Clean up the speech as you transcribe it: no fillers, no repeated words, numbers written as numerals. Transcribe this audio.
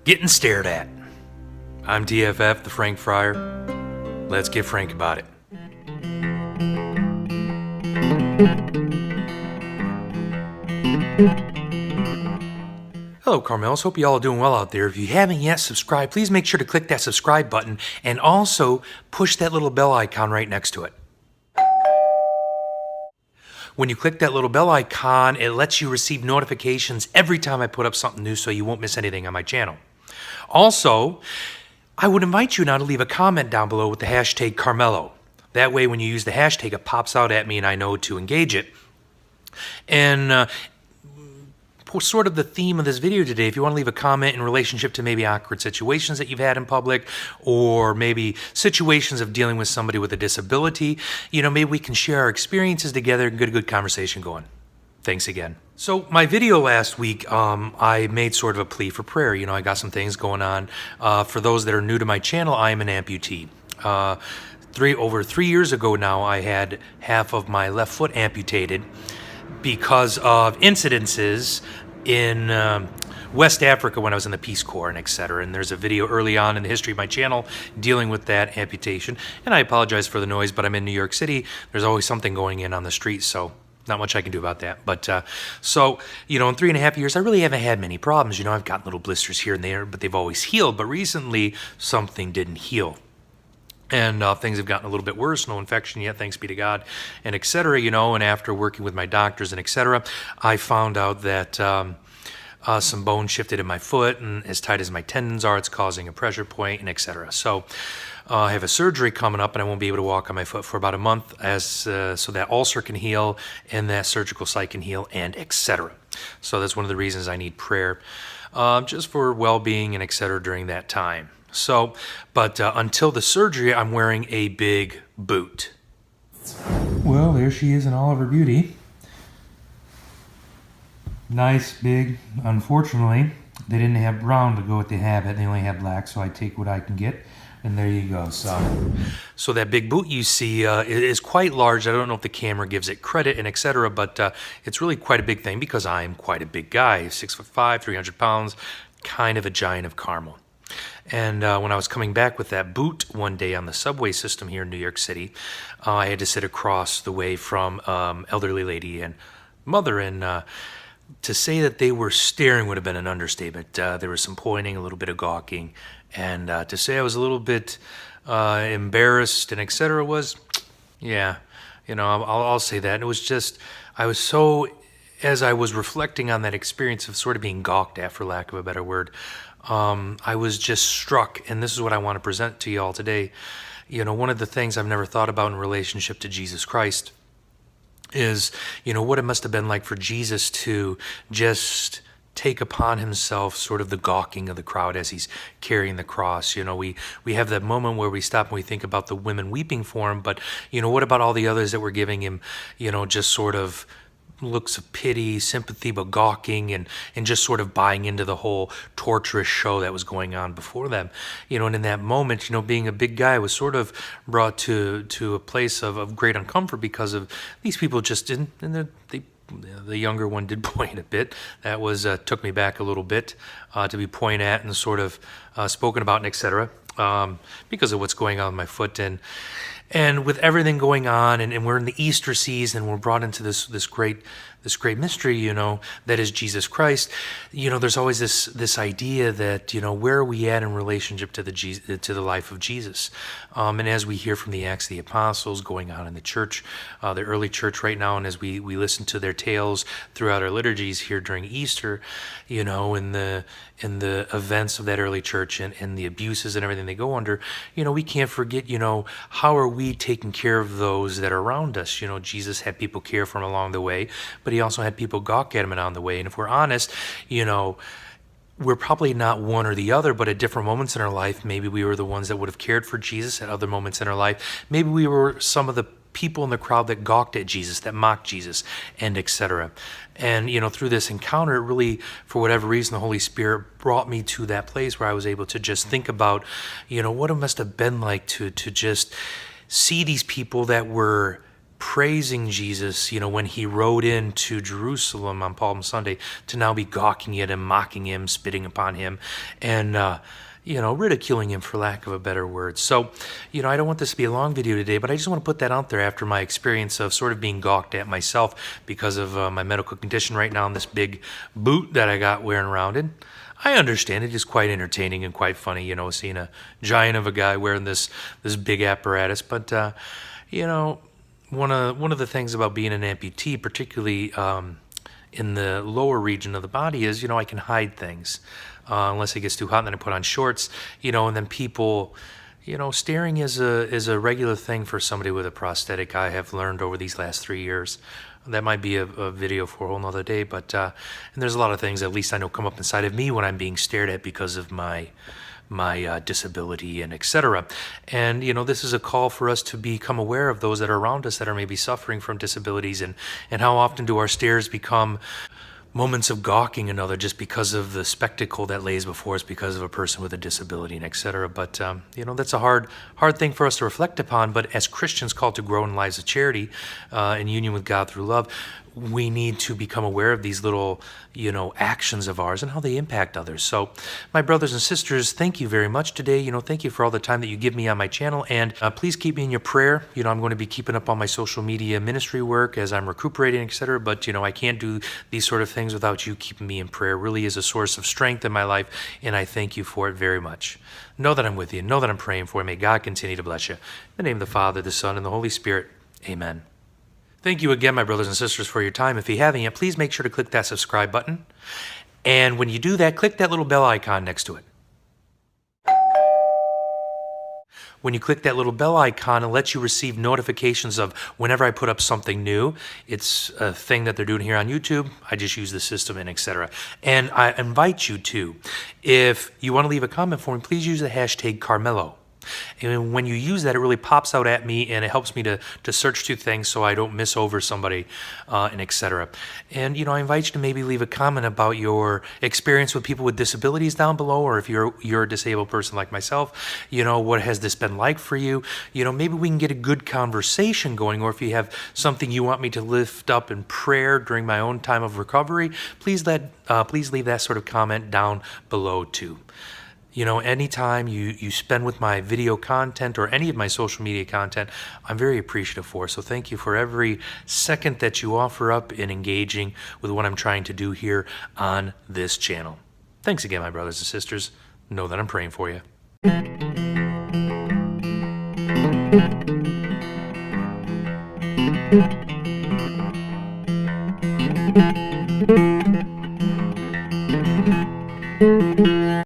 Getting stared at. I'm TFF, the Frank Friar. Let's get frank about it. Hello, Carmels. Hope you all are doing well out there. If you haven't yet subscribed, please make sure to click that subscribe button and also push that little bell icon right next to it. When you click that little bell icon, it lets you receive notifications every time I put up something new so you won't miss anything on my channel. Also, I would invite you now to leave a comment down below with the hashtag Carmelo. That way, when you use the hashtag, it pops out at me and I know to engage it. And sort of the theme of this video today, if you want to leave a comment in relationship to maybe awkward situations that you've had in public, or maybe situations of dealing with somebody with a disability, maybe we can share our experiences together and get a good conversation going. Thanks again. So my video last week, I made sort of a plea for prayer. I got some things going on. For those that are new to my channel, I am an amputee. Over 3 years ago now, I had half of my left foot amputated because of incidences in West Africa when I was in the Peace Corps and etc. And there's a video early on in the history of my channel dealing with that amputation. And I apologize for the noise, but I'm in New York City. There's always something going in on the street, so not much I can do about that. But in 3.5 years, I really haven't had many problems. I've gotten little blisters here and there, but they've always healed. But recently, something didn't heal. And things have gotten a little bit worse, no infection yet, thanks be to God, and et cetera, and after working with my doctors and et cetera, I found out that some bone shifted in my foot, and as tight as my tendons are, it's causing a pressure point, and et cetera. So I have a surgery coming up, and I won't be able to walk on my foot for about a month, so that ulcer can heal, and that surgical site can heal, and et cetera. So that's one of the reasons I need prayer, just for well-being and et cetera during that time. So, but until the surgery, I'm wearing a big boot. Well, there she is in all of her beauty. Nice, big. Unfortunately, they didn't have brown to go with the habit. They only had black, so I take what I can get. And there you go. So that big boot you see is quite large. I don't know if the camera gives it credit and etc., but it's really quite a big thing because I'm quite a big guy, 6'5", 300 pounds, kind of a giant of caramel. And when I was coming back with that boot one day on the subway system here in New York City, I had to sit across the way from elderly lady and mother, and to say that they were staring would have been an understatement. There was some pointing, a little bit of gawking, and to say I was a little bit embarrassed and etc. was, yeah, I'll say that. And it was just, I was so, as I was reflecting on that experience of sort of being gawked at, for lack of a better word, I was just struck, and this is what I want to present to you all today. One of the things I've never thought about in relationship to Jesus Christ is, what it must have been like for Jesus to just take upon himself sort of the gawking of the crowd as he's carrying the cross. We have that moment where we stop and we think about the women weeping for him, but, what about all the others that were giving him, just sort of looks of pity, sympathy, but gawking and just sort of buying into the whole torturous show that was going on before them. And in that moment, being a big guy was sort of brought to a place of great uncomfort because of these people just didn't, and the younger one did point a bit. That was took me back a little bit to be pointed at and sort of spoken about and etc. Because of what's going on with my foot. And with everything going on, and we're in the Easter season, we're brought into this great mystery, that is Jesus Christ. There's always this idea that, where are we at in relationship to the life of Jesus? And as we hear from the Acts of the Apostles going on in the church, the early church right now, and as we listen to their tales throughout our liturgies here during Easter, in the events of that early church and the abuses and everything they go under, we can't forget, how are we taking care of those that are around us? Jesus had people care for him along the way, but he also had people gawk at him along the way. And if we're honest, we're probably not one or the other, but at different moments in our life, maybe we were the ones that would have cared for Jesus. At other moments in our life, maybe we were some of the people in the crowd that gawked at Jesus, that mocked Jesus, and etc. And, through this encounter, it really, for whatever reason, the Holy Spirit brought me to that place where I was able to just think about, what it must have been like to just see these people that were praising Jesus, when he rode into Jerusalem on Palm Sunday, to now be gawking at him, mocking him, spitting upon him, and ridiculing him, for lack of a better word. So, I don't want this to be a long video today, but I just want to put that out there after my experience of sort of being gawked at myself because of my medical condition right now and this big boot that I got wearing around. And I understand it is quite entertaining and quite funny, seeing a giant of a guy wearing this big apparatus. But, one of the things about being an amputee, particularly in the lower region of the body, is, I can hide things. Unless it gets too hot, and then I put on shorts, and then people, staring is a regular thing for somebody with a prosthetic. I have learned over these last 3 years. That might be a video for a whole nother day, but and there's a lot of things, at least I know, come up inside of me when I'm being stared at because of my disability and etc. And this is a call for us to become aware of those that are around us that are maybe suffering from disabilities, and how often do our stares become moments of gawking another just because of the spectacle that lays before us because of a person with a disability and etc. But that's a hard thing for us to reflect upon. But as Christians called to grow in lives of charity, in union with God through love, we need to become aware of these little actions of ours and how they impact others. So my brothers and sisters, thank you very much today. Thank you for all the time that you give me on my channel, and please keep me in your prayer. I'm going to be keeping up on my social media ministry work as I'm recuperating, etc. But I can't do these sort of things without you keeping me in prayer. It really is a source of strength in my life, and I thank you for it very much. Know that I'm with you. Know that I'm praying for you. May God continue to bless you. In the name of the Father, the Son, and the Holy Spirit. Amen. Thank you again, my brothers and sisters, for your time. If you haven't yet, please make sure to click that subscribe button. And when you do that, click that little bell icon next to it. When you click that little bell icon, it lets you receive notifications of whenever I put up something new. It's a thing that they're doing here on YouTube. I just use the system and etc. And I invite you to, if you want to leave a comment for me, please use the hashtag Carmelo. And when you use that, it really pops out at me, and it helps me to search through things so I don't miss over somebody, and etc. And I invite you to maybe leave a comment about your experience with people with disabilities down below, or if you're a disabled person like myself, what has this been like for you? Maybe we can get a good conversation going, or if you have something you want me to lift up in prayer during my own time of recovery, please leave that sort of comment down below too. Anytime you spend with my video content or any of my social media content, I'm very appreciative for. So thank you for every second that you offer up in engaging with what I'm trying to do here on this channel. Thanks again, my brothers and sisters. Know that I'm praying for you.